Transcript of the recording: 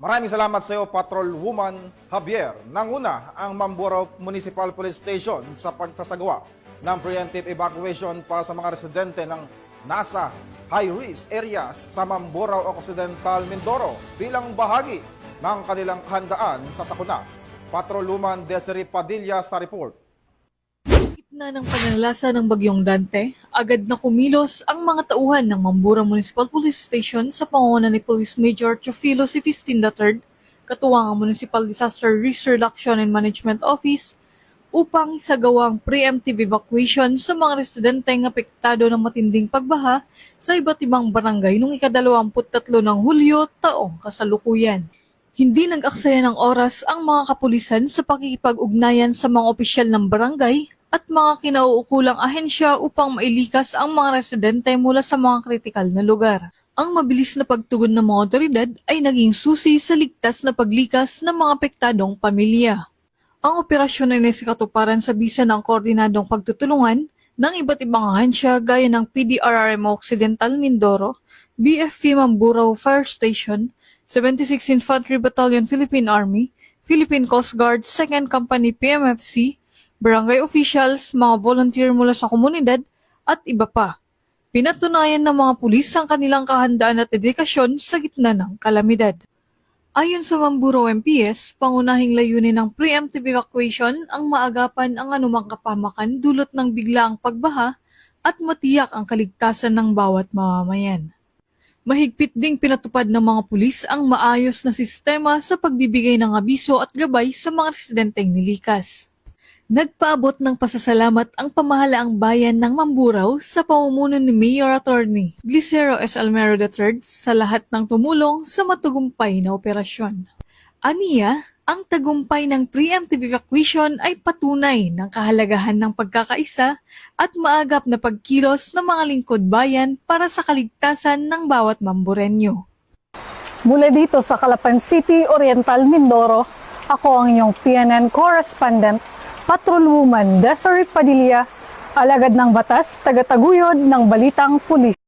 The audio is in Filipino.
Maraming salamat sa iyo, Patrolwoman Javier. Nanguna ang Mamburao Municipal Police Station sa pagsasagawa ng preemptive evacuation para sa mga residente ng nasa high-risk areas sa Mamburao Occidental, Mindoro bilang bahagi ng kanilang handaan sa sakuna. Patrolwoman Desiree Padilla sa report. Na ng pananalasa ng Bagyong Dante, agad na kumilos ang mga tauhan ng Mamburao Municipal Police Station sa pangunguna ni Police Major Teofilo Sifistin III, katuwang ang Municipal Disaster Risk Reduction and Management Office, upang isagawa ang preemptive evacuation sa mga residenteng apektado ng matinding pagbaha sa iba't ibang barangay noong ika-23 ng Hulyo taong kasalukuyan. Hindi nag-aksaya ng oras ang mga kapulisan sa pakikipag-ugnayan sa mga opisyal ng barangay at mga kinauukulang ahensya upang mailikas ang mga residente mula sa mga kritikal na lugar. Ang mabilis na pagtugon ng mga otoridad ay naging susi sa ligtas na paglikas ng mga apektadong pamilya. Ang operasyon ay nasikatuparan sa bisa ng koordinadong pagtutulungan ng iba't ibang ahensya gaya ng PDRRMO Occidental Mindoro, BFP Mamburao Fire Station, 76th Infantry Battalion Philippine Army, Philippine Coast Guard 2nd Company PMFC, barangay officials, mga volunteer mula sa komunidad, at iba pa. Pinatunayan ng mga pulis ang kanilang kahandaan at dedikasyon sa gitna ng kalamidad. Ayon sa Mamburao MPS, pangunahing layunin ng preemptive evacuation ang maagapan ang anumang kapahamakan dulot ng biglaang pagbaha at matiyak ang kaligtasan ng bawat mamamayan. Mahigpit ding pinatupad ng mga pulis ang maayos na sistema sa pagbibigay ng abiso at gabay sa mga residenteng nilikas. Nagpaabot ng pasasalamat ang pamahalaang bayan ng Mamburao sa pamumuno ni Mayor Attorney Glicero S. Almero III sa lahat ng tumulong sa matagumpay na operasyon. Aniya, ang tagumpay ng preemptive evacuation ay patunay ng kahalagahan ng pagkakaisa at maagap na pagkilos ng mga lingkod bayan para sa kaligtasan ng bawat Mambureño. Mula dito sa Calapan City, Oriental, Mindoro, ako ang iyong PNN correspondent, Patrolwoman Desiree Padilla, alagad ng batas, tagataguyod ng Balitang Pulis.